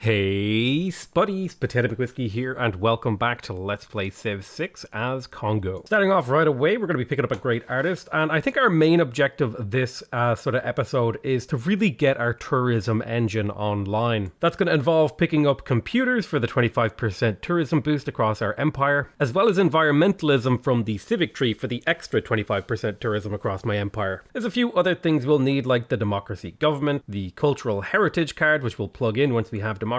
Hey Spuddies, Potato McWhiskey here, and welcome back to Let's Play Civ 6 as Kongo. Starting off right away, we're going to be picking up a great artist, and I think our main objective of this sort of episode is to really get our tourism engine online. That's going to involve picking up computers for the 25% tourism boost across our empire, as well as environmentalism from the civic tree for the extra 25% tourism across my empire. There's a few other things we'll need, like the democracy government, the cultural heritage card, which we'll plug in once we have democracy,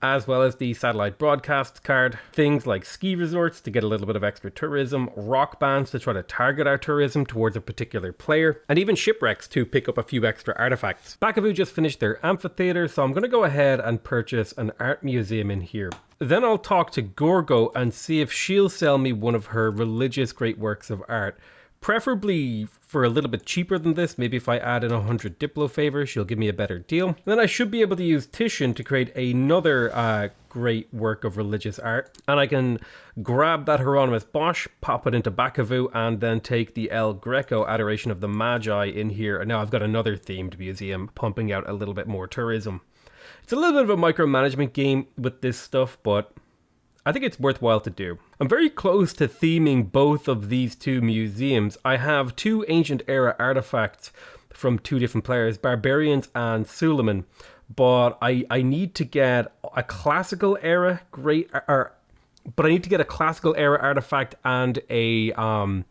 as well as the satellite broadcast card, things like ski resorts to get a little bit of extra tourism, rock bands to try to target our tourism towards a particular player, and even shipwrecks to pick up a few extra artifacts. Bakavu just finished their amphitheater, so I'm going to go ahead and purchase an art museum in here. Then I'll talk to Gorgo and see if she'll sell me one of her religious great works of art. Preferably for a little bit cheaper than this. Maybe if I add in 100 Diplo favors, she'll give me a better deal. And then I should be able to use Titian to create another great work of religious art. And I can grab that Hieronymus Bosch, pop it into Bakavu, and then take the El Greco Adoration of the Magi in here. And now I've got another themed museum pumping out a little bit more tourism. It's a little bit of a micromanagement game with this stuff, but I think it's worthwhile to do. I'm very close to theming both of these two museums. I have two ancient era artifacts from two different players, Barbarians and Suleiman, but I need to get a classical era classical era artifact and a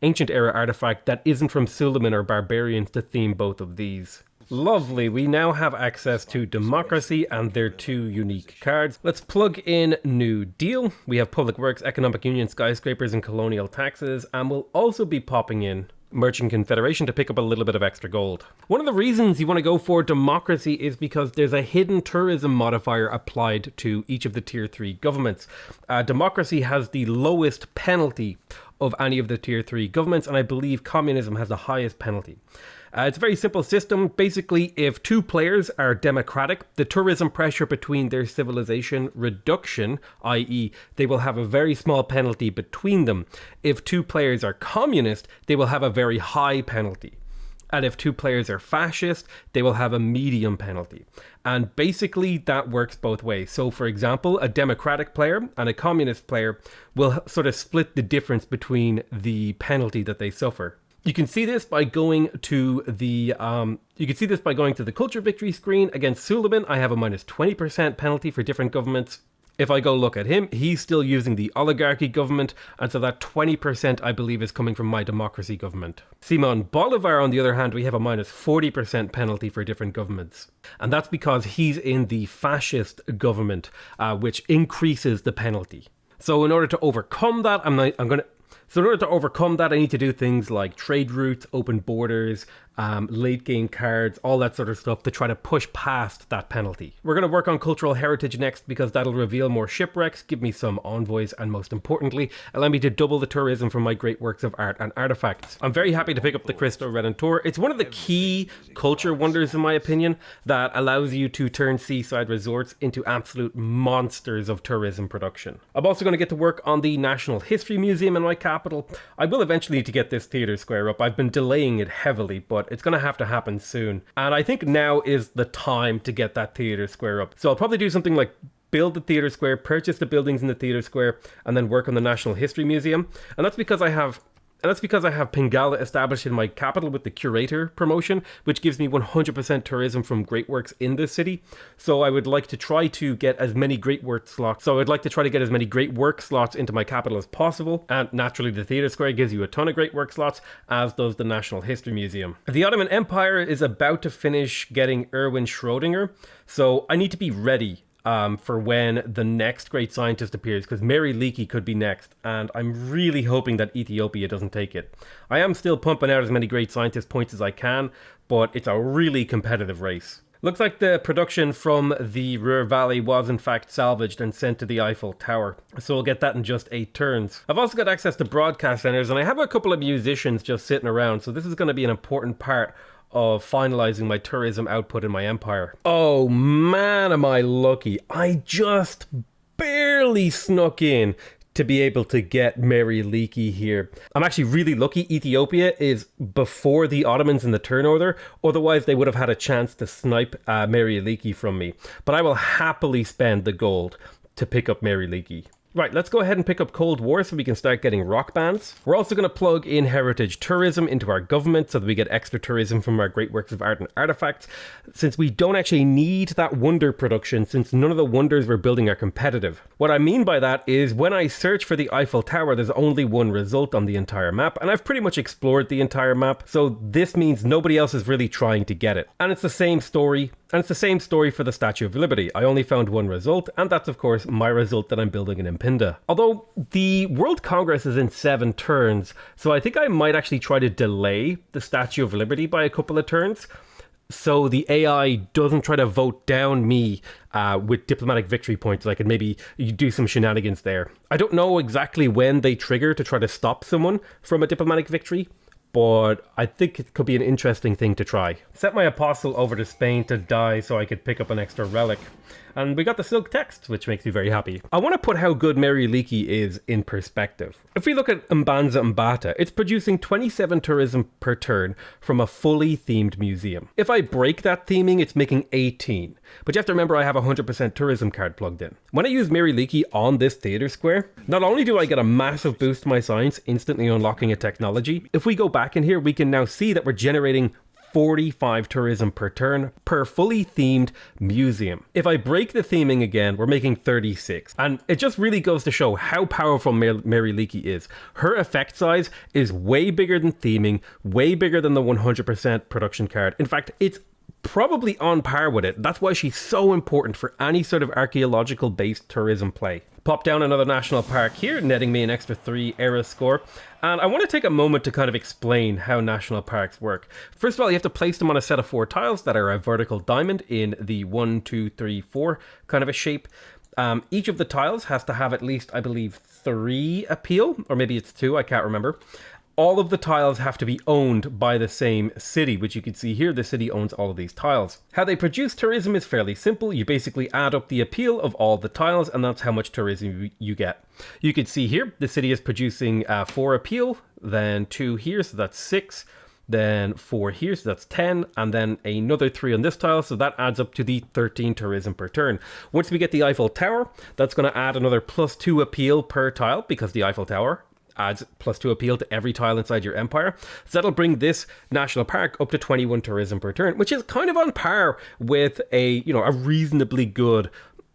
ancient era artifact that isn't from Suleiman or Barbarians to theme both of these. Lovely, we now have access to democracy and their two unique cards. Let's plug in New Deal. We have Public Works, Economic Union, Skyscrapers, and Colonial Taxes, and we'll also be popping in Merchant Confederation to pick up a little bit of extra gold. One of the reasons you want to go for democracy is because there's a hidden tourism modifier applied to each of the tier 3 governments. Democracy has the lowest penalty of any of the tier 3 governments, and I believe communism has the highest penalty. It's a very simple system. Basically, if two players are democratic, the tourism pressure between their civilization reduction, i.e. they will have a very small penalty between them. If two players are communist, they will have a very high penalty. And if two players are fascist, they will have a medium penalty. And basically that works both ways. So for example, a democratic player and a communist player will sort of split the difference between the penalty that they suffer. You can see this by going to the culture victory screen. Against Suleiman, I have a minus 20% penalty for different governments. If I go look at him, he's still using the oligarchy government, and so that 20% I believe is coming from my democracy government. Simon Bolivar, on the other hand, we have a minus 40% penalty for different governments. And that's because he's in the fascist government, which increases the penalty. So in order to overcome that, in order to overcome that, I need to do things like trade routes, open borders, late game cards, all that sort of stuff to try to push past that penalty. We're going to work on cultural heritage next because that'll reveal more shipwrecks, give me some envoys, and most importantly, allow me to double the tourism from my great works of art and artifacts. I'm very happy to pick up the Cristo Redentor. It's one of the key culture wonders, in my opinion, that allows you to turn seaside resorts into absolute monsters of tourism production. I'm also going to get to work on the National History Museum in my capital. I will eventually need to get this theatre square up. I've been delaying it heavily, but it's going to have to happen soon. And I think now is the time to get that theatre square up. So I'll probably do something like build the theatre square, purchase the buildings in the theatre square, and then work on the National History Museum. And that's because I have Pingala established in my capital with the curator promotion, which gives me 100% tourism from great works in this city. So I would like to try to get as many great work slots. Into my capital as possible. And naturally, the theatre square gives you a ton of great work slots, as does the National History Museum. The Ottoman Empire is about to finish getting Erwin Schrödinger, so I need to be ready for when the next great scientist appears, because Mary Leakey could be next, and I'm really hoping that Ethiopia doesn't take it. I am still pumping out as many great scientist points as I can, but it's a really competitive race. Looks like the production from the Ruhr Valley was in fact salvaged and sent to the Eiffel Tower, so we'll get that in just 8 turns. I've also got access to broadcast centers, and I have a couple of musicians just sitting around, so this is going to be an important part of finalizing my tourism output in my empire. Oh man, am I lucky. I just barely snuck in to be able to get Mary Leakey here. I'm actually really lucky Ethiopia is before the Ottomans in the turn order, otherwise they would have had a chance to snipe Mary Leakey from me. But I will happily spend the gold to pick up Mary Leakey. Right, let's go ahead and pick up Cold War so we can start getting rock bands. We're also going to plug in heritage tourism into our government so that we get extra tourism from our great works of art and artifacts, since we don't actually need that wonder production, since none of the wonders we're building are competitive. What I mean by that is when I search for the Eiffel Tower, there's only one result on the entire map, and I've pretty much explored the entire map, so this means nobody else is really trying to get it. And it's the same story. And it's the same story for the Statue of Liberty. I only found one result, and that's of course my result that I'm building in Mpinda. Although the World Congress is in 7 turns, so I think I might actually try to delay the Statue of Liberty by a couple of turns, so the AI doesn't try to vote down me with diplomatic victory points. I could maybe do some shenanigans there. I don't know exactly when they trigger to try to stop someone from a diplomatic victory, but I think it could be an interesting thing to try. Set my apostle over to Spain to die so I could pick up an extra relic. And we got the silk text, which makes me very happy. I want to put how good Mary Leakey is in perspective. If we look at Mbanza Mbata, it's producing 27 tourism per turn from a fully themed museum. If I break that theming, it's making 18. But you have to remember I have a 100% tourism card plugged in. When I use Mary Leakey on this theatre square, not only do I get a massive boost to my science, instantly unlocking a technology, if we go back in here, we can now see that we're generating 45 tourism per turn per fully themed museum. If I break the theming again, we're making 36. And it just really goes to show how powerful Mary Leakey is. Her effect size is way bigger than theming, way bigger than the 100% production card. In fact, it's probably on par with it. That's why she's so important for any sort of archaeological based tourism play. Pop down another national park here, netting me an extra 3 era score. And I want to take a moment to kind of explain how national parks work. First of all, you have to place them on a set of 4 tiles that are a vertical diamond in the 1, 2, 3, 4 kind of a shape. Each of the tiles has to have at least, I believe, 3 appeal, or maybe it's 2, I can't remember. All of the tiles have to be owned by the same city, which you can see here, the city owns all of these tiles. How they produce tourism is fairly simple. You basically add up the appeal of all the tiles, and that's how much tourism you get. You can see here, the city is producing 4 appeal, then 2 here, so that's 6, then 4 here, so that's 10, and then another 3 on this tile, so that adds up to the 13 tourism per turn. Once we get the Eiffel Tower, that's going to add another +2 appeal per tile, because the Eiffel Tower adds +2 appeal to every tile inside your empire. So that'll bring this national park up to 21 tourism per turn, which is kind of on par with a reasonably good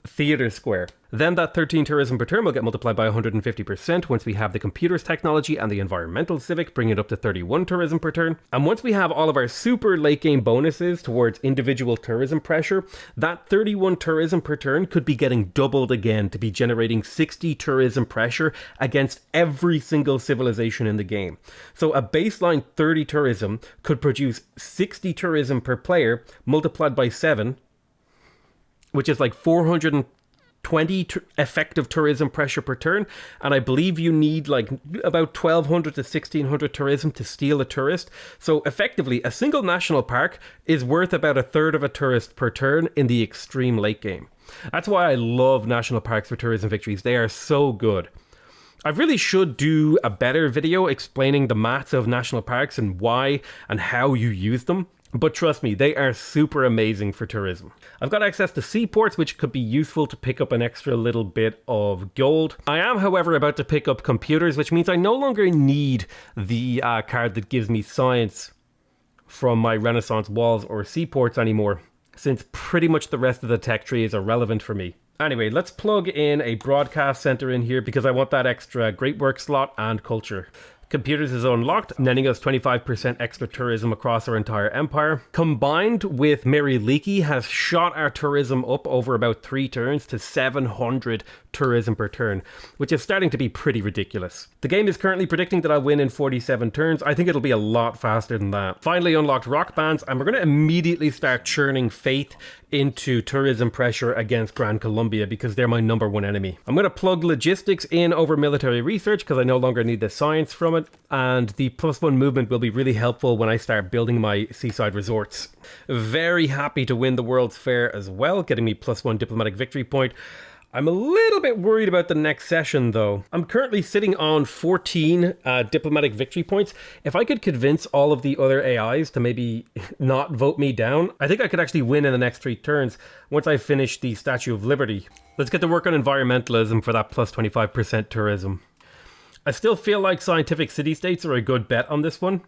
theatre square. Then that 13 tourism per turn will get multiplied by 150% once we have the computers technology and the environmental civic, bringing it up to 31 tourism per turn. And once we have all of our super late game bonuses towards individual tourism pressure, that 31 tourism per turn could be getting doubled again to be generating 60 tourism pressure against every single civilization in the game. So a baseline 30 tourism could produce 60 tourism per player multiplied by 7, which is like 420 effective tourism pressure per turn, and I believe you need like about 1200 to 1600 tourism to steal a tourist. So effectively, a single national park is worth about a third of a tourist per turn in the extreme late game. That's why I love national parks for tourism victories. They are so good. I really should do a better video explaining the maths of national parks and why and how you use them. But trust me, they are super amazing for tourism. I've got access to seaports, which could be useful to pick up an extra little bit of gold. I am, however, about to pick up computers, which means I no longer need the card that gives me science from my Renaissance walls or seaports anymore, since pretty much the rest of the tech tree is irrelevant for me. Anyway, let's plug in a broadcast center in here because I want that extra great work slot and culture. Computers is unlocked, netting us 25% extra tourism across our entire empire. Combined with Mary Leakey has shot our tourism up over about 3 turns to 700 tourism per turn, which is starting to be pretty ridiculous. The game is currently predicting that I'll win in 47 turns. I think it'll be a lot faster than that. Finally unlocked rock bands, and we're going to immediately start churning faith into tourism pressure against Gran Colombia because they're my #1 enemy. I'm going to plug logistics in over military research because I no longer need the science from it, and the +1 movement will be really helpful when I start building my seaside resorts. Very happy to win the World's Fair as well, getting me +1 diplomatic victory point. I'm a little bit worried about the next session, though. I'm currently sitting on 14 diplomatic victory points. If I could convince all of the other AIs to maybe not vote me down, I think I could actually win in the next 3 turns once I finish the Statue of Liberty. Let's get to work on environmentalism for that plus 25% tourism. I still feel like scientific city-states are a good bet on this one,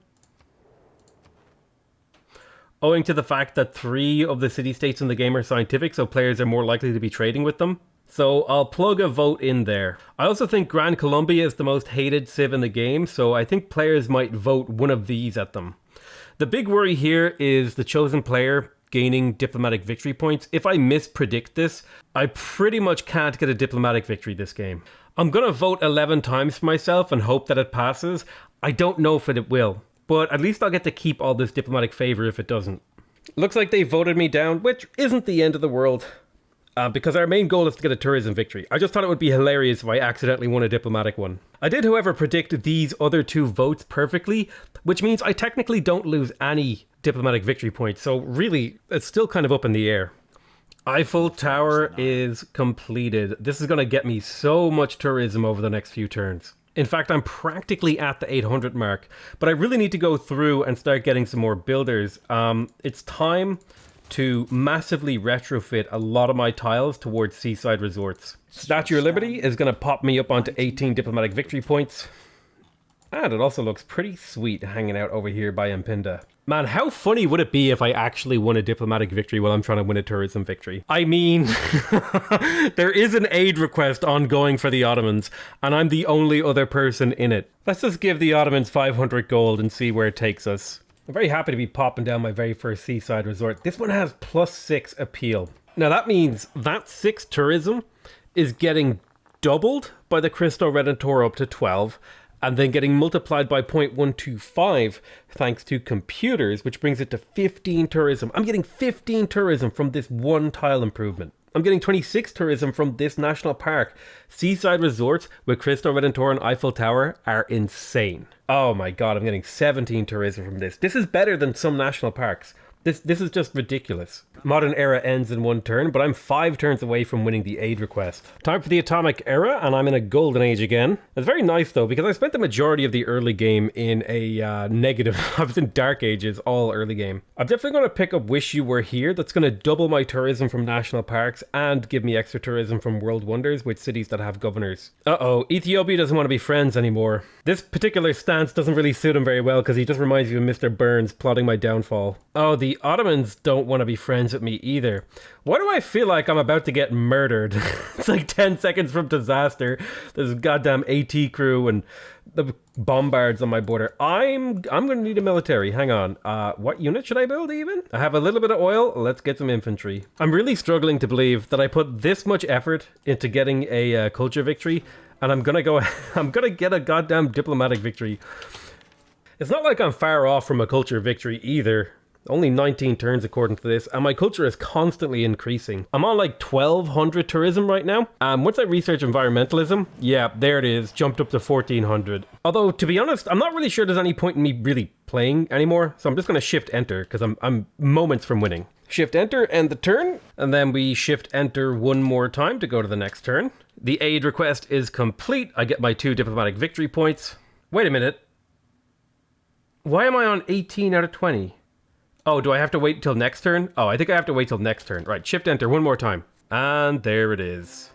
owing to the fact that 3 of the city-states in the game are scientific, so players are more likely to be trading with them. So I'll plug a vote in there. I also think Gran Colombia is the most hated civ in the game, so I think players might vote one of these at them. The big worry here is the chosen player gaining diplomatic victory points. If I mispredict this, I pretty much can't get a diplomatic victory this game. I'm gonna vote 11 times for myself and hope that it passes. I don't know if it will, but at least I'll get to keep all this diplomatic favor if it doesn't. Looks like they voted me down, which isn't the end of the world. Because our main goal is to get a tourism victory. I just thought it would be hilarious if I accidentally won a diplomatic one. I did, however, predict these other 2 votes perfectly, which means I technically don't lose any diplomatic victory points, so really, it's still kind of up in the air. Eiffel Tower is completed. This is going to get me so much tourism over the next few turns. In fact, I'm practically at the 800 mark, but I really need to go through and start getting some more builders. It's time to massively retrofit a lot of my tiles towards seaside resorts. Statue of Liberty is going to pop me up onto 18 diplomatic victory points. And it also looks pretty sweet hanging out over here by Mpinda. Man, how funny would it be if I actually won a diplomatic victory while I'm trying to win a tourism victory? I mean, there is an aid request ongoing for the Ottomans, and I'm the only other person in it. Let's just give the Ottomans 500 gold and see where it takes us. I'm very happy to be popping down my very first seaside resort. This one has +6 appeal. Now that means that 6 tourism is getting doubled by the Cristo Redentor up to 12, and then getting multiplied by 0.125 thanks to computers, which brings it to 15 tourism. I'm getting 15 tourism from this one tile improvement. I'm getting 26 tourism from this national park. Seaside resorts with Cristo Redentor and Eiffel Tower are insane. Oh my god, I'm getting 17 tourism from this. This is better than some national parks. This is just ridiculous. Modern era ends in 1 turn, but I'm 5 turns away from winning the aid request. Time for the atomic era, and I'm in a golden age again. It's very nice though, because I spent the majority of the early game in a negative. I was in dark ages all early game. I'm definitely going to pick up Wish You Were Here. That's going to double my tourism from national parks and give me extra tourism from world wonders with cities that have governors. Uh-oh, Ethiopia doesn't want to be friends anymore. This particular stance doesn't really suit him very well because he just reminds me of Mr. Burns plotting my downfall. Oh, the Ottomans don't want to be friends with me either. Why do I feel like I'm about to get murdered? It's like 10 seconds from disaster. There's a goddamn AT crew and the bombards on my border. I'm gonna need a military. Hang on. What unit should I build even? I have a little bit of oil. Let's get some infantry. I'm really struggling to believe that I put this much effort into getting a culture victory, and I'm gonna get a goddamn diplomatic victory. It's not like I'm far off from a culture victory either. Only 19 turns according to this, and my culture is constantly increasing. I'm on like 1200 tourism right now. Once I research environmentalism, yeah, there it is, jumped up to 1400. Although, to be honest, I'm not really sure there's any point in me really playing anymore, so I'm just going to shift enter, because I'm moments from winning. Shift enter, end the turn, and then we shift enter one more time to go to the next turn. The aid request is complete. I get my 2 diplomatic victory points. Wait a minute. Why am I on 18 out of 20? Oh, do I have to wait until next turn? Oh, I think I have to wait till next turn. Right, shift enter one more time. And there it is.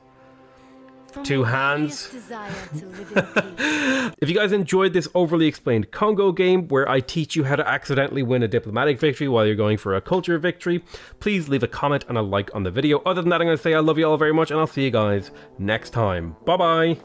2 hands. If you guys enjoyed this overly explained Kongo game where I teach you how to accidentally win a diplomatic victory while you're going for a culture victory, please leave a comment and a like on the video. Other than that, I'm going to say I love you all very much, and I'll see you guys next time. Bye bye.